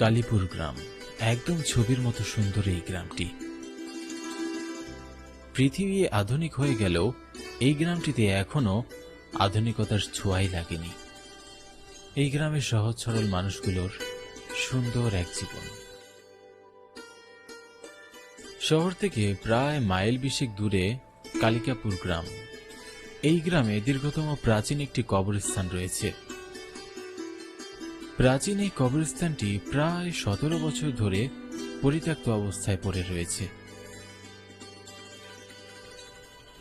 কালীপুর গ্রাম একদম ছবির মতো সুন্দর। এই গ্রামটি পৃথিবী আধুনিক হয়ে গেলেও এই গ্রামটিতে এখনো আধুনিকতার ছোঁয়াই লাগেনি। এই গ্রামের সহজ সরল মানুষগুলোর সুন্দর এক জীবন। শহর থেকে প্রায় মাইল 20 দূরে কালিকাপুর গ্রাম। এই গ্রামে দীর্ঘতম প্রাচীন একটি কবরস্থান রয়েছে। প্রাচীন এই কবরস্থানটি প্রায় 17 বছর ধরে পরিত্যক্ত অবস্থায় পড়ে রয়েছে।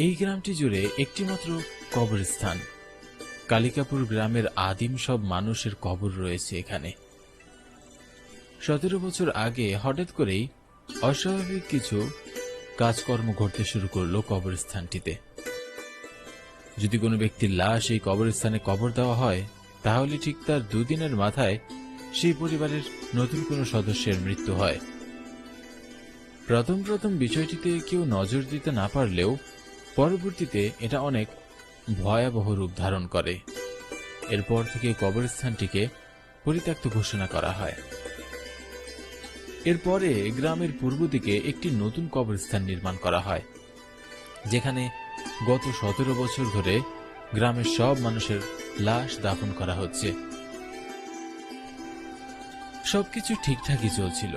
এই গ্রামটি জুড়ে একটিমাত্র কবরস্থান। কালিকাপুর গ্রামের আদিম সব মানুষের কবর রয়েছে এখানে। 17 বছর আগে হঠাৎ করেই অস্বাভাবিক কিছু কাজকর্ম ঘটতে শুরু করলো কবরস্থানটিতে। যদি কোনো ব্যক্তির লাশ এই কবরস্থানে কবর দেওয়া হয়, তাহলে ঠিক তার 2 দিনের মাথায় সেই পরিবারের নতুন কোনো সদস্যের মৃত্যু হয়। প্রথম বিষয়টিতে কেউ নজর দিতে না পারলেও পরবর্তীতে এটা অনেক ভয়াবহ রূপ ধারণ করে। এরপর থেকে কবরস্থানটিকে পরিত্যক্ত ঘোষণা করা হয়। এরপরে গ্রামের পূর্ব দিকে একটি নতুন কবরস্থান নির্মাণ করা হয়, যেখানে গত 17 বছর ধরে গ্রামের সব মানুষের লাশ দাফন করা হচ্ছে। সবকিছু ঠিকঠাকই চলছিল।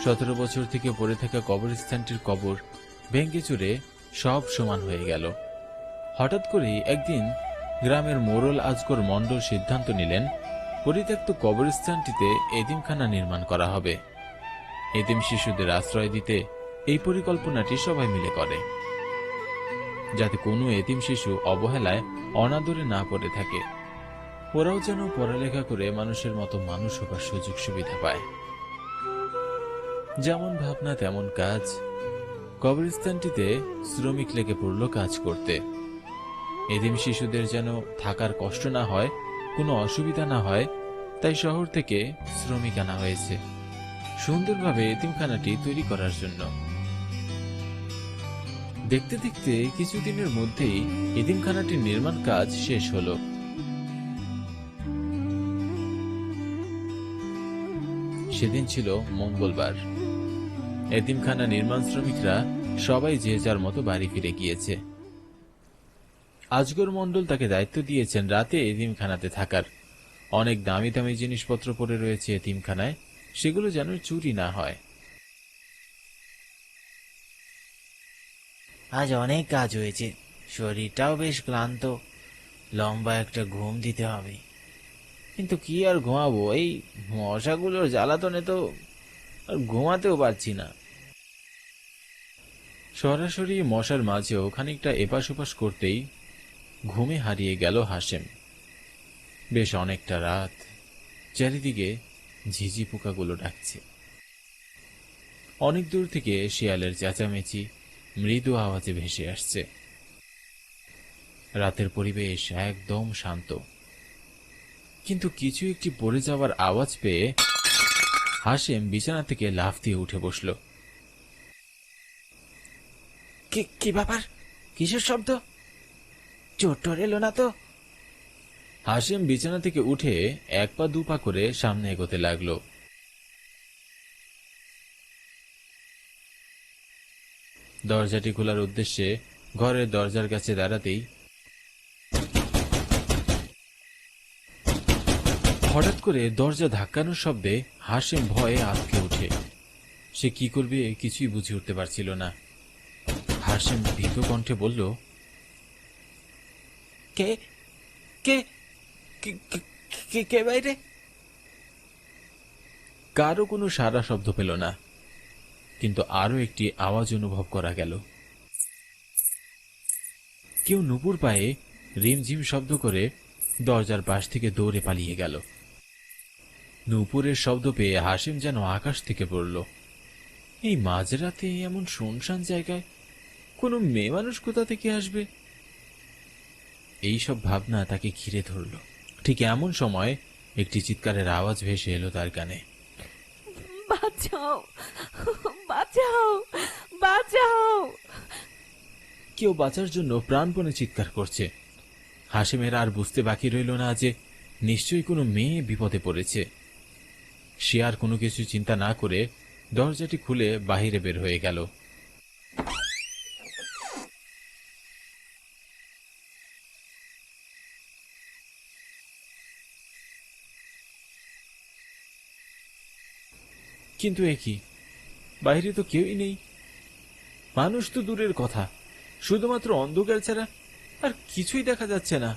17 বছর থেকে পড়ে থাকা কবরস্থানটির কবর ভেঙে চুরে সব সমান হয়ে গেল। হঠাৎ করেই একদিন গ্রামের মোড়ল আজগর মণ্ডল সিদ্ধান্ত নিলেন, পরিত্যক্ত কবরস্থানটিতে এতিমখানা নির্মাণ করা হবে। এতিম শিশুদের আশ্রয় দিতে এই পরিকল্পনাটি সবাই মিলে করে, যাতে কোনো এতিম শিশু অবহেলায় অনাদরে না পড়ে থাকে। ওরাও যেন পড়ালেখা করে মানুষের মতো মানুষ হবার সুযোগ সুবিধা পায়। যেমন ভাবনা তেমন কাজ। কবরস্থানটিতে শ্রমিক লেগে পড়ল কাজ করতে। এতিম শিশুদের যেন থাকার কষ্ট না হয়, কোনো অসুবিধা না হয়, তাই শহর থেকে শ্রমিক আনা হয়েছে সুন্দরভাবে এতিমখানাটি তৈরি করার জন্য। দেখতে দেখতে কিছুদিনের মধ্যেই এতিমখানাটির নির্মাণ কাজ শেষ হলো। সেদিন ছিল মঙ্গলবার। এতিমখানা নির্মাণ শ্রমিকরা সবাই যে যার মতো বাড়ি ফিরে গিয়েছে। আজগর মণ্ডল তাকে দায়িত্ব দিয়েছেন রাতে এতিমখানাতে থাকার। অনেক দামি দামি জিনিসপত্র পড়ে রয়েছে এতিমখানায়, সেগুলো যেন চুরি না হয়। আজ অনেক কাজ হয়েছে, শরীরটাও বেশ ক্লান্ত। লম্বা একটা ঘুম দিতে হবে, কিন্তু কি আর ঘুমাবো, এই মশাগুলোর জ্বালাতনে তো আর ঘুমাতেও পারছি না। সরাসরি মশার মাঝেও খানিকটা এপাশ ওপাশ করতেই ঘুমে হারিয়ে গেল হাশেম। বেশ অনেকটা রাত, চারিদিকে ঝিঝি পোকাগুলো ডাকছে। অনেক দূর থেকে শিয়ালের চেঁচামেচি মৃদু আওয়াজে ভেসে আসছে। রাতের পরিবেশ একদম শান্ত, কিন্তু কিছু একটি পড়ে যাওয়ার আওয়াজ পেয়ে হাশেম বিছানা থেকে লাফ দিয়ে উঠে বসল। কি ব্যাপার? কিসের শব্দ? চোর টোর এলো না তো? হাশেম বিছানা থেকে উঠে 1 পা 2 পা করে সামনে এগোতে লাগলো। দরজাটি খোলার উদ্দেশ্যে ঘরের দরজার কাছে দাঁড়াতেই হঠাৎ করে দরজা ধাক্কানোর শব্দে হাশেম ভয়ে আঁতকে ওঠে। সে কি করবে কিছুই বুঝে উঠতে পারছিল না। হাশেম ভীত কণ্ঠে বলল, কে কে কে কে বাইরে? কারো কোনো সাড়া শব্দ পেল না, কিন্তু আরো একটি আওয়াজ অনুভব করা গেল। কেউ নুপুর পায়ে রিমঝিম শব্দ করে দরজার পাশ থেকে দৌড়ে পালিয়ে গেল। নুপুরের শব্দ পেয়ে হাশেম যেন আকাশ থেকে পড়ল। এই মাঝরাতে এমন শুনশান জায়গায় কোনো মেয়ে মানুষ কোথা থেকে আসবে? এইসব ভাবনা তাকে ঘিরে ধরল। ঠিক এমন সময় একটি চিৎকারের আওয়াজ ভেসে এলো তার কানে। বাঁচাও, বাঁচাও, বাঁচাও! কেউ বাঁচার জন্য প্রাণপণে চিৎকার করছে। হাশেমের আর বুঝতে বাকি রইল না যে নিশ্চয়ই কোনো মেয়ে বিপদে পড়েছে। সে আর কোনো কিছু চিন্তা না করে দরজাটি খুলে বাহিরে বের হয়ে গেল। কিন্তু এ কি, বাইরে তো কেউই নেই। মানুষ তো দূরের কথা, শুধুমাত্র অন্ধকার ছাড়া আর কিছুই দেখা যাচ্ছে না।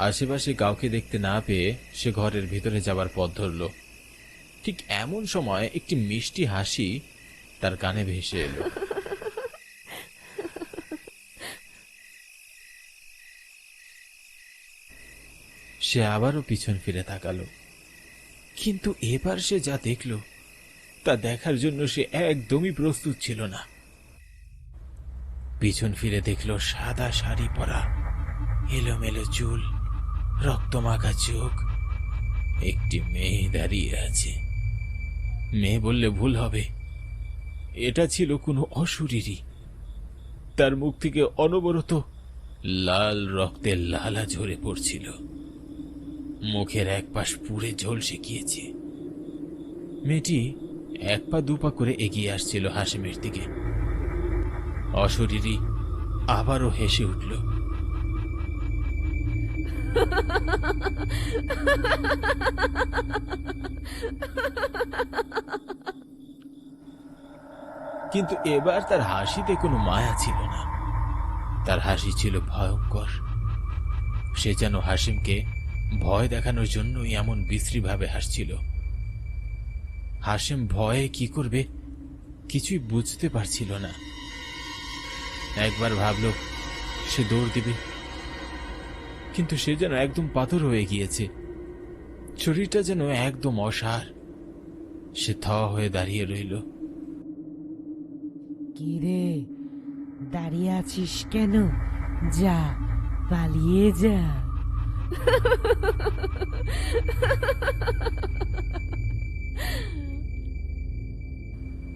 আশেপাশে কাউকে দেখতে না পেয়ে সে ঘরের ভিতরে যাবার পথ ধরল। ঠিক এমন সময় একটি মিষ্টি হাসি তার কানে ভেসে এলো। সে আবারও পিছন ফিরে তাকালো, কিন্তু এবার সে যা দেখল তা দেখার জন্য সে একদমই প্রস্তুত ছিল না। পিছন ফিরে দেখল সাদা শাড়ি পরা, এলোমেলো চুল, রক্তমাখা চোখ, একটি মেয়ে দাঁড়িয়ে আছে। মেয়ে বললে ভুল হবে, এটা ছিল কোনো অশরীরী। তার মুখ থেকে অনবরত লাল রক্তের লালা ঝরে পড়ছিল। মুখের এক পাশ পুড়ে ঝলসে গিয়েছে। মেয়েটি এক পা দুপা করে এগিয়ে আসছিল হাসিমের দিকে। অশরীরী আবারও হেসে উঠল। কিন্তু এবার তার হাসিতে কোনো মায়া ছিল না। তার হাসি ছিল ভয়ঙ্কর। সে যেন হাসিমকে ভয় দেখানোর জন্যই এমন বিশ্রীভাবে হাসছিল। হাসিম ভয়ে কি করবে কিছুই বুঝতে পারছিল না। একবার ভাবল সে দৌড় দিবে, কিন্তু সে যেন একদম পাথর হয়ে গিয়েছে। শরীরটা যেন একদম অসাড়। সে থ হয়ে দাঁড়িয়ে রইল। কি রে, দাঁড়িয়ে আছিস কেন? যা, পালিয়ে যা।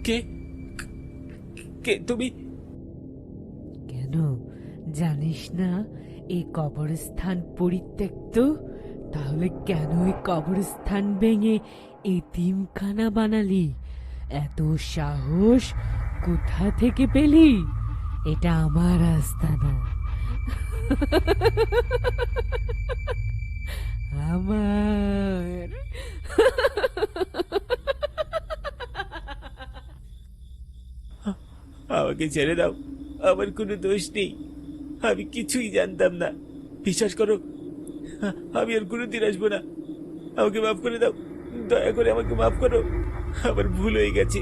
কে কে তুমি? কেন জানিস না এই কবরস্থান পরিত্যক্ত? তাহলে কেন এই কবরস্থান ভেঙে এতিমখানা বানালি? এত সাহস কোথা থেকে পেলি? এটা আমার আস্তানা, আমার। আমাকে ছেড়ে দাও, আমার কোনো দোষ নেই। আমি কিছুই জানতাম না। বিশ্বাস করো, আমি আর কোনোদিন আসবো না। আমাকে মাফ করে দাও, দয়া করে আমাকে মাফ করো। আমার ভুল হয়ে গেছে।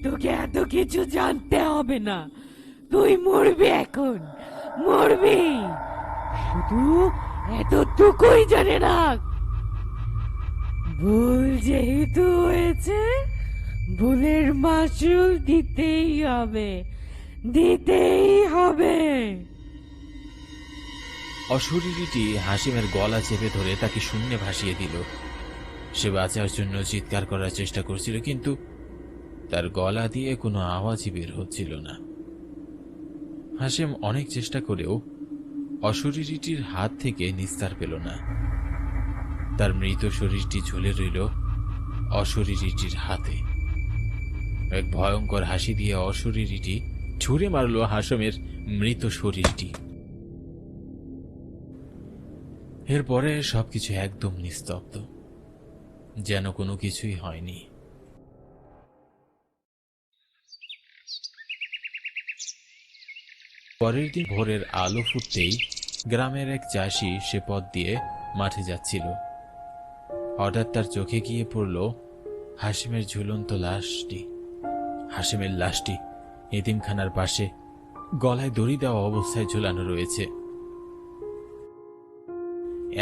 তোকে এত কিছু জানতে হবে না, তুই মরবি এখন, মরবি। শুধু এতটুকুই জানে না, ভুল যেহেতু হয়েছে ভুলের মাসুল দিতেই হবে, দিতেই হবে। অশরীরীটি হাসিমের গলা চেপে ধরে তাকে শূন্যে ভাসিয়ে দিল। সে বাঁচার জন্য চিৎকার করার চেষ্টা করছিল, কিন্তু তার গলা দিয়ে কোনো আওয়াজই বের হচ্ছিল না। হাসিম অনেক চেষ্টা করেও অশরীরীটির হাত থেকে নিস্তার পেল না। তার মৃত শরীরটি ঝুলে রইল অশরীরীটির হাতে। এক ভয়ঙ্কর হাসি দিয়ে অশরীরীটি ছুঁড়ে মারল হাসিমের মৃত শরীরটি। এরপরে সবকিছু একদম নিস্তব্ধ, যেন কোনো কিছুই হয়নি। পরের দিন ভোরের আলো ফুটতেই গ্রামের এক চাষি সে পথ দিয়ে মাঠে যাচ্ছিল। হঠাৎ তার চোখে গিয়ে পড়ল হাসিমের ঝুলন্ত লাশটি। হাসিমের লাশটি এতিমখানার পাশে গলায় দড়ি দেওয়া অবস্থায় ঝুলানো রয়েছে।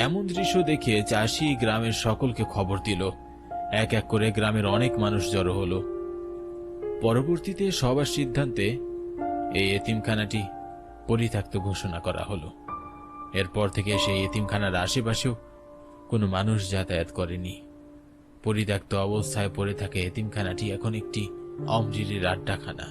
এমন দৃশ্য দেখে চাষি গ্রামের সকলকে খবর দিল। এক এক করে গ্রামের অনেক মানুষ জড়ো হলো। পরবর্তীতে সবার সিদ্ধান্তে এই এতিমখানাটি পরিত্যক্ত ঘোষণা করা হলো। এরপর থেকে সেই এতিমখানার আশেপাশেও কোনো মানুষ যাতায়াত করেনি। পরিত্যক্ত অবস্থায় পড়ে থাকা এতিমখানাটি এখন একটি অমরির আড্ডাখানা।